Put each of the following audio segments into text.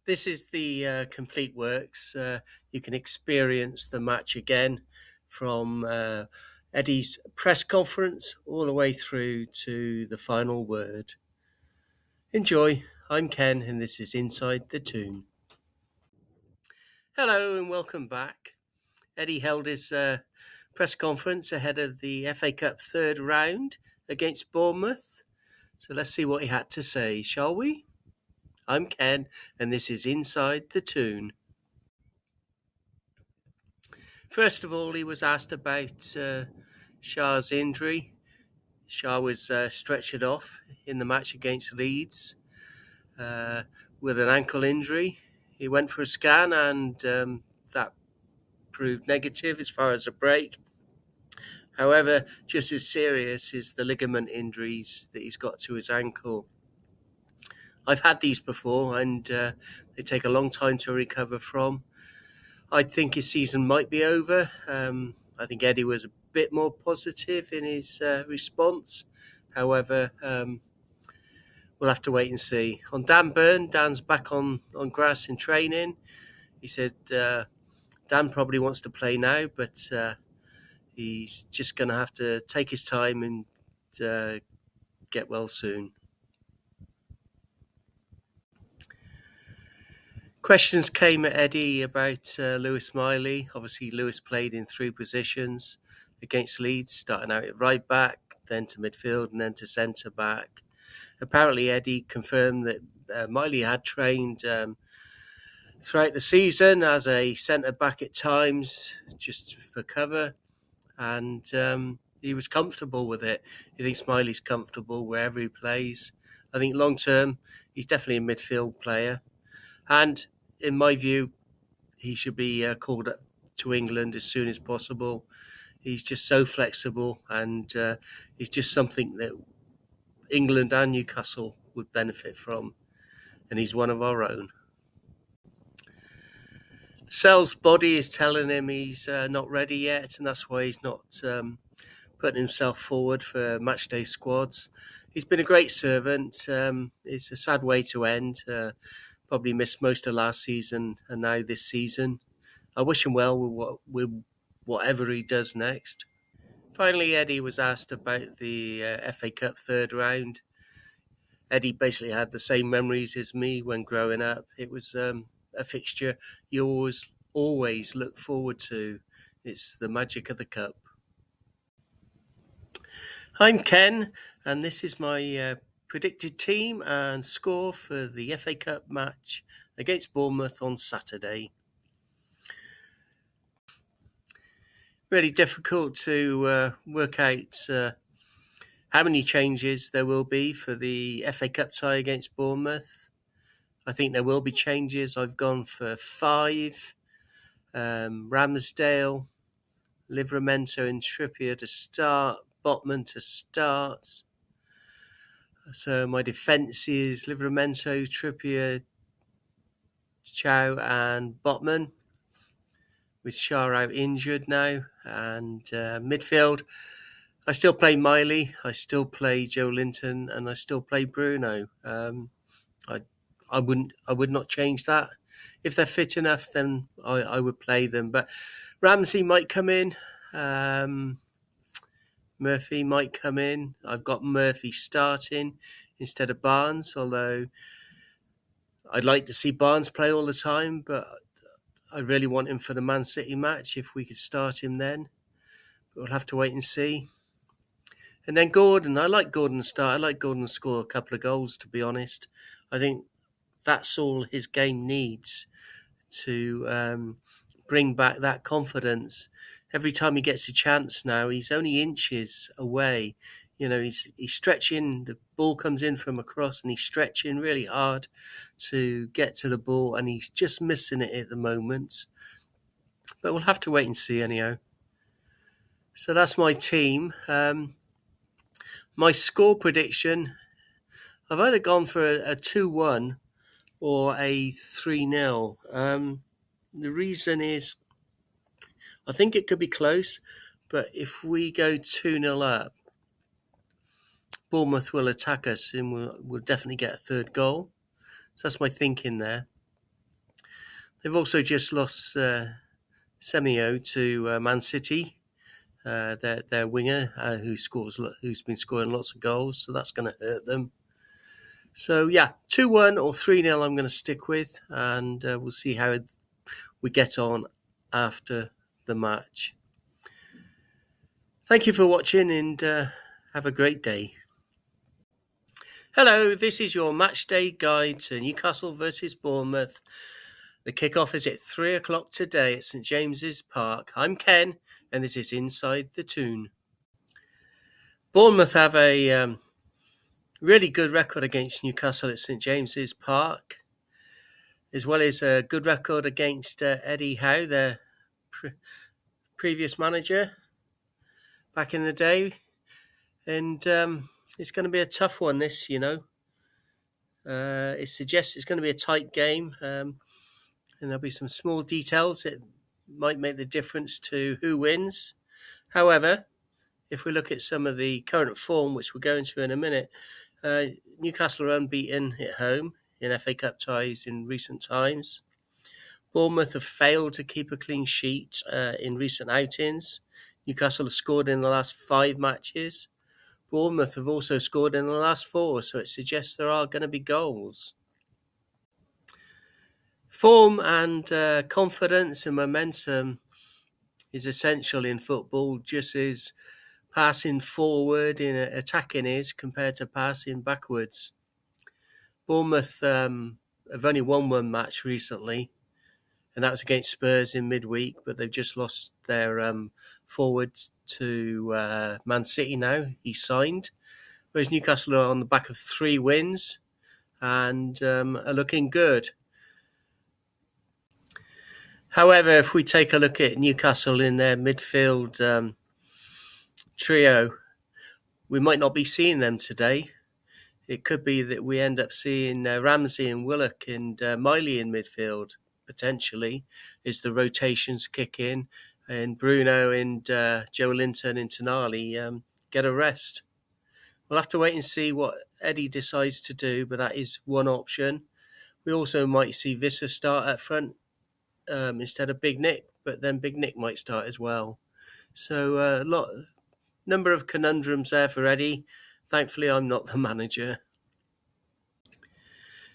This is the complete works. You can experience the match again from Eddie's press conference all the way through to the final word. Enjoy. I'm Ken, and this is Inside the Toon. Hello, and welcome back. Eddie held his press conference ahead of the FA Cup third round against Bournemouth. So let's see what he had to say, shall we? I'm Ken, and this is Inside the Toon. First of all, he was asked about Shah's injury. Shah was stretchered off in the match against Leeds with an ankle injury. He went for a scan and that proved negative as far as a break. However, just as serious is the ligament injuries that he's got to his ankle. I've had these before and they take a long time to recover from. I think his season might be over. I think Eddie was a bit more positive in his response. However, we'll have to wait and see. On Dan Burn, Dan's back on grass in training. He said Dan probably wants to play now, but he's just going to have to take his time and get well soon. Questions came at Eddie about Lewis Miley. Obviously, Lewis played in three positions against Leeds, starting out at right back, then to midfield, and then to centre back. Apparently, Eddie confirmed that Miley had trained throughout the season as a centre back at times, just for cover, and he was comfortable with it. He thinks Miley's comfortable wherever he plays. I think long term, he's definitely a midfield player, and in my view, he should be called up to England as soon as possible. He's just so flexible, and he's just something that England and Newcastle would benefit from, and he's one of our own. Sel's body is telling him he's not ready yet, and that's why he's not putting himself forward for matchday squads. He's been a great servant. It's a sad way to end. Probably missed most of last season and now this season. I wish him well with whatever he does next. Finally, Eddie was asked about the FA Cup third round. Eddie basically had the same memories as me when growing up. It was a fixture you always look forward to. It's the magic of the cup. I'm Ken, and this is my predicted team and score for the FA Cup match against Bournemouth on Saturday. Really difficult to work out how many changes there will be for the FA Cup tie against Bournemouth. I think there will be changes. I've gone for 5. Ramsdale, Livramento and Trippier to start, Botman to start. So my defence is Livramento, Trippier, Chow and Botman, with Shah out injured now. And midfield, I still play Miley, I still play Joe Linton, and I still play Bruno. I would not change that. If they're fit enough, then I would play them. But Ramsey might come in. Murphy might come in. I've got Murphy starting instead of Barnes, although I'd like to see Barnes play all the time, but I really want him for the Man City match if we could start him then. But we'll have to wait and see. And then Gordon. I like Gordon to start. I like Gordon to score a couple of goals, to be honest. I think that's all his game needs to bring back that confidence. Every time he gets a chance now, he's only inches away. You know, he's stretching, the ball comes in from across and he's stretching really hard to get to the ball, and he's just missing it at the moment. But we'll have to wait and see anyhow. So that's my team. My score prediction, I've either gone for a 2-1 or a 3-0. The reason is, I think it could be close, but if we go 2-0 up, Bournemouth will attack us and we'll definitely get a third goal. So that's my thinking there. They've also just lost Semio to Man City, their winger, who's been scoring lots of goals, so that's going to hurt them. So yeah, 2-1 or 3-0 I'm going to stick with, and we'll see how we get on after the match. Thank you for watching, and have a great day. Hello, this is your match day guide to Newcastle versus Bournemouth. The kickoff is at 3 o'clock today at St James's Park. I'm Ken, and this is Inside the Toon. Bournemouth have a really good record against Newcastle at St James's Park, as well as a good record against Eddie Howe, their previous manager back in the day. And it's going to be a tough one, this, It suggests it's going to be a tight game, and there'll be some small details that might make the difference to who wins. However, if we look at some of the current form, which we'll go into in a minute, Newcastle are unbeaten at home in FA Cup ties in recent times. Bournemouth have failed to keep a clean sheet in recent outings. Newcastle have scored in the last 5 matches. Bournemouth have also scored in the last 4, so it suggests there are going to be goals. Form and confidence and momentum is essential in football, just as passing forward in attacking is compared to passing backwards. Bournemouth have only won 1 match recently, and that was against Spurs in midweek, but they've just lost their forward to Man City now. He signed, whereas Newcastle are on the back of 3 wins and are looking good. However, if we take a look at Newcastle in their midfield trio, we might not be seeing them today. It could be that we end up seeing Ramsey and Willock and Miley in midfield, potentially, as the rotations kick in and Bruno and Joe Linton and Tonali get a rest. We'll have to wait and see what Eddie decides to do, but that is one option. We also might see Visser start up front instead of Big Nick, but then Big Nick might start as well. So number of conundrums there for Eddie. Thankfully, I'm not the manager.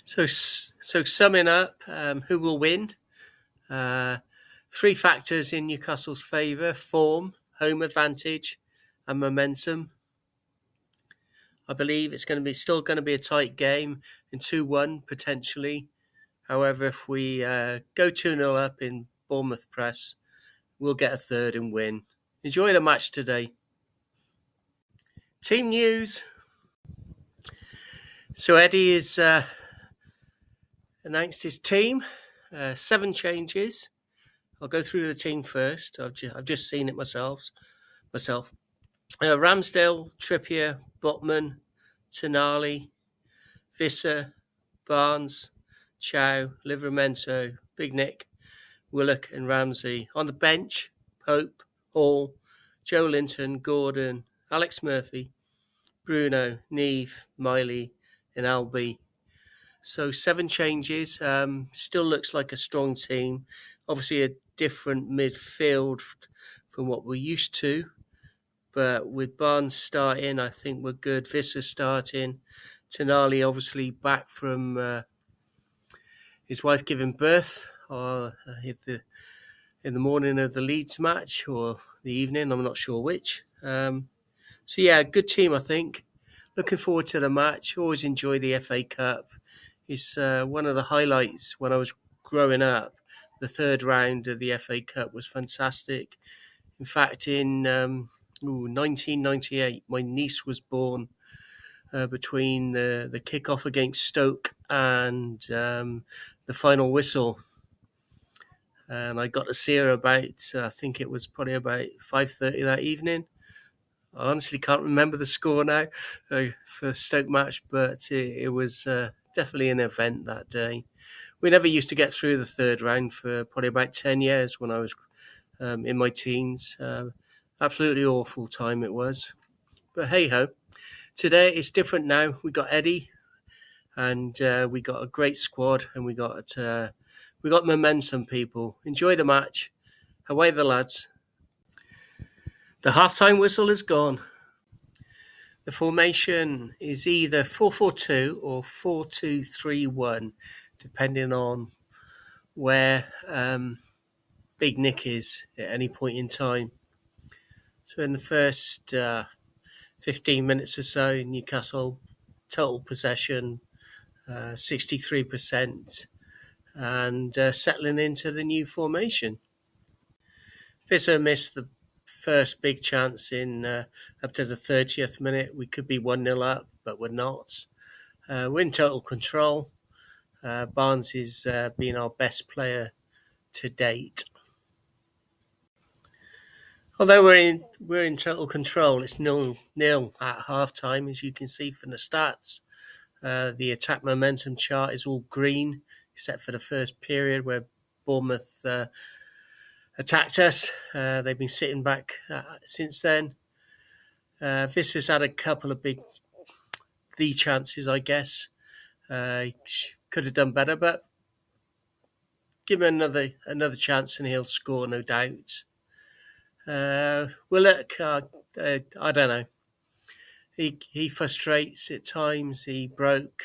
So summing up, who will win? 3 factors in Newcastle's favour: form, home advantage, and momentum. I believe it's still going to be a tight game, and 2-1 potentially. However, if we go 2-0 up in Bournemouth press, we'll get a third and win. Enjoy the match today. Team news. So Eddie has announced his team. 7 changes. I'll go through the team first. I've just seen it myself. Ramsdale, Trippier, Botman, Tonali, Visser, Barnes, Chow, Livramento, Big Nick, Willock and Ramsey. On the bench, Pope, Hall, Joe Linton, Gordon, Alex Murphy, Bruno, Neve, Miley and Albie. So 7 changes. Still looks like a strong team. Obviously a different midfield from what we're used to. But with Barnes starting, I think we're good. Visser starting. Tonali obviously back from his wife giving birth in the morning of the Leeds match or the evening. I'm not sure which. So yeah, good team, I think. Looking forward to the match. Always enjoy the FA Cup. It's one of the highlights when I was growing up. The 3rd round of the FA Cup was fantastic. In fact, in 1998, my niece was born between the kick-off against Stoke and the final whistle. And I got to see her about, I think it was probably about 5:30 that evening. I honestly can't remember the score now for Stoke match, but it was definitely an event that day. We never used to get through the 3rd round for probably about 10 years when I was in my teens. Absolutely awful time it was. But hey-ho. Today it's different now. We got Eddie and we got a great squad and we got We got momentum, people. Enjoy the match. Away the lads. The halftime whistle is gone. The formation is either 4-4-2 or 4-2-3-1, depending on where Big Nick is at any point in time. So in the first 15 minutes or so, Newcastle total possession 63%, and settling into the new formation. Visser missed the first big chance in up to the 30th minute. We could be 1-0 up, but we're not. We're in total control. Barnes is being our best player to date. Although we're in total control, it's 0-0 at half-time, as you can see from the stats. The attack momentum chart is all green, except for the first period where Bournemouth attacked us. They've been sitting back since then. Visser's had a couple of the chances, I guess. Could have done better, but give him another chance and he'll score, no doubt. Willock, I don't know. He frustrates at times. He broke.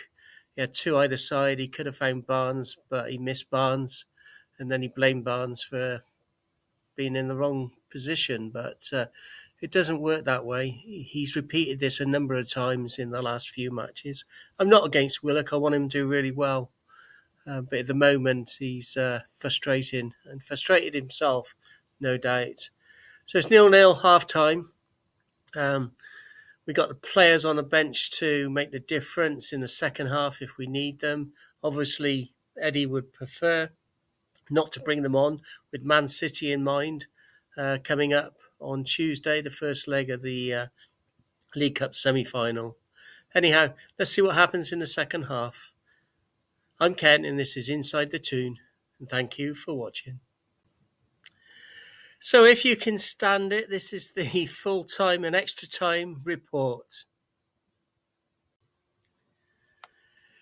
He had two either side. He could have found Barnes, but he missed Barnes, and then he blamed Barnes for being in the wrong position. But it doesn't work that way. He's repeated this a number of times in the last few matches. I'm not against Willock. I want him to do really well. But at the moment, he's frustrated himself, no doubt. So it's 0-0 half-time. We got the players on the bench to make the difference in the second half if we need them. Obviously, Eddie would prefer not to bring them on with Man City in mind, coming up on Tuesday, the first leg of the League Cup semi-final. Anyhow, let's see what happens in the second half. I'm Ken, and this is Inside the Toon, and thank you for watching. So if you can stand it, this is the full-time and extra time report.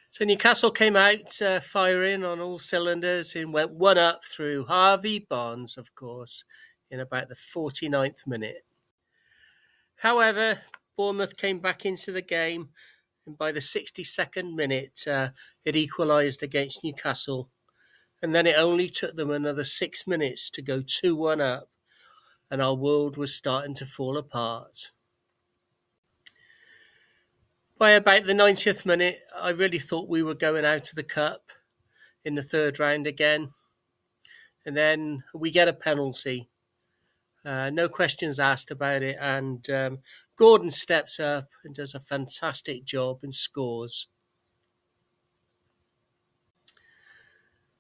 So Newcastle came out firing on all cylinders and went 1-up through Harvey Barnes, of course, in about the 49th minute. However, Bournemouth came back into the game, and by the 62nd minute, it equalised against Newcastle. And then it only took them another 6 minutes to go 2-1 up, and our world was starting to fall apart. By about the 90th minute, I really thought we were going out of the cup in the third round again. And then we get a penalty. No questions asked about it. And Gordon steps up and does a fantastic job and scores.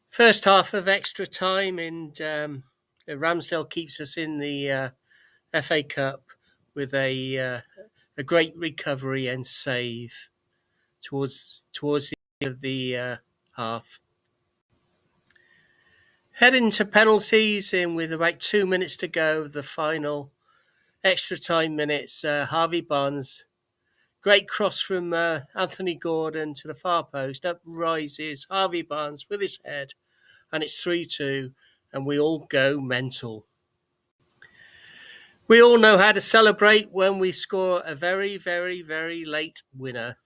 First half of extra time, and Ramsdale keeps us in the FA Cup with a great recovery and save towards the end of the half. Heading to penalties, and with about 2 minutes to go, the final extra time minutes, Harvey Barnes, great cross from Anthony Gordon to the far post, up rises Harvey Barnes with his head, and it's 3-2, and we all go mental. We all know how to celebrate when we score a very, very, very late winner.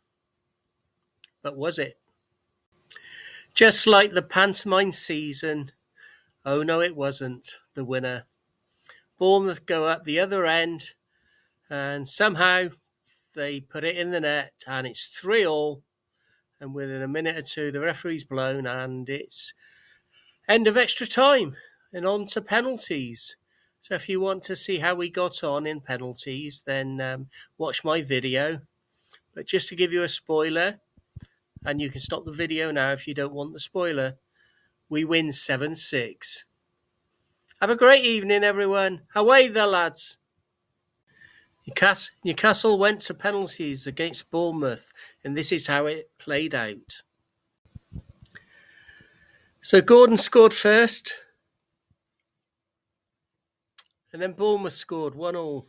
But was it? Just like the pantomime season, oh no, it wasn't the winner. Bournemouth go up the other end, and somehow they put it in the net, and it's 3-3. And within a minute or two, the referee's blown, and it's end of extra time and on to penalties. So if you want to see how we got on in penalties, then watch my video. But just to give you a spoiler, and you can stop the video now if you don't want the spoiler, we win 7-6. Have a great evening, everyone. Away the lads. Newcastle went to penalties against Bournemouth, and this is how it played out. So Gordon scored first, and then Bournemouth scored 1-1.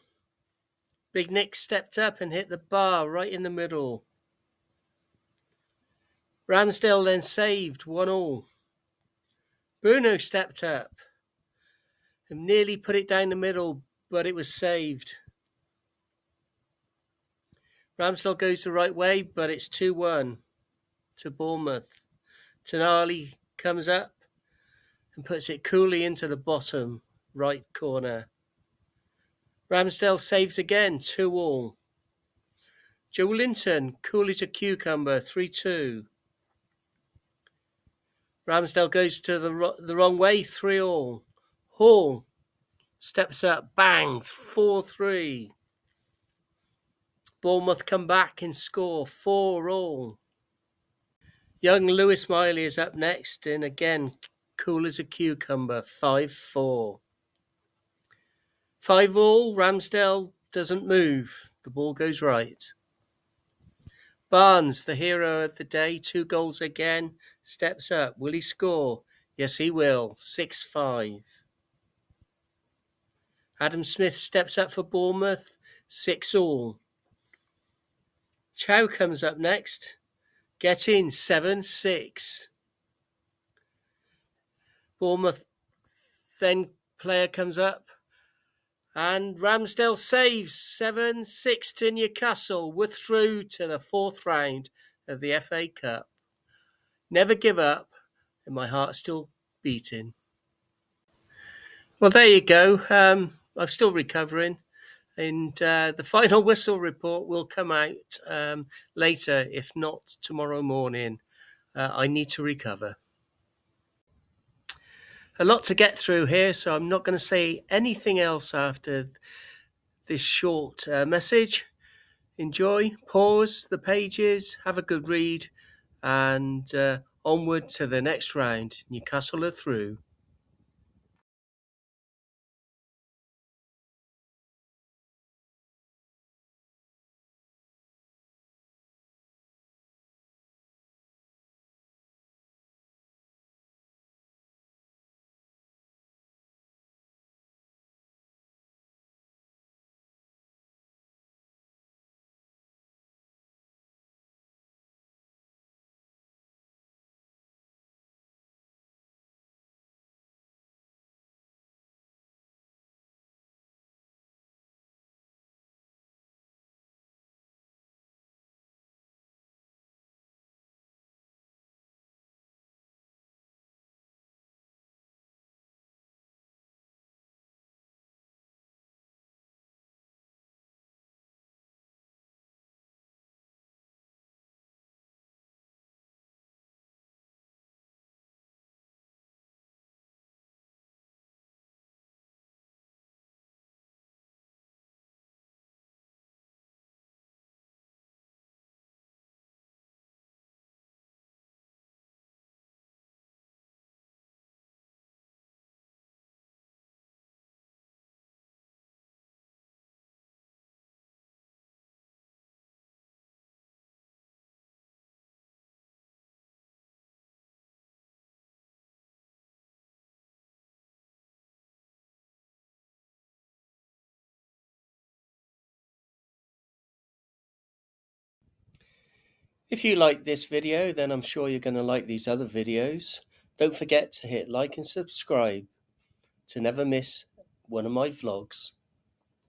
Big Nick stepped up and hit the bar right in the middle. Ramsdale then saved 1-1. Bruno stepped up and nearly put it down the middle, but it was saved. Ramsdale goes the right way, but it's 2-1 to Bournemouth. Tonali comes up and puts it coolly into the bottom right corner. Ramsdale saves again, 2-2. Joe Linton, cool as a cucumber, 3-2. Ramsdale goes to the wrong way, 3-3. Hall steps up, bang, 4-3. Bournemouth come back and score, 4-4. Young Lewis Miley is up next, and again, cool as a cucumber, 5-4. 5-5, Ramsdale doesn't move. The ball goes right. Barnes, the hero of the day, 2 goals again, steps up. Will he score? Yes, he will. 6-5. Adam Smith steps up for Bournemouth, 6-6. Chow comes up next. Get in, 7-6. Bournemouth then player comes up. And Ramsdale saves, 7-6 to Newcastle. We're through to the 4th round of the FA Cup. Never give up, and my heart's still beating. Well, there you go. I'm still recovering, and the final whistle report will come out later, if not tomorrow morning. I need to recover. A lot to get through here, so I'm not going to say anything else after this short message. Enjoy, pause the pages, have a good read, and onward to the next round. Newcastle are through. If you like this video, then I'm sure you're going to like these other videos. Don't forget to hit like and subscribe to never miss one of my vlogs.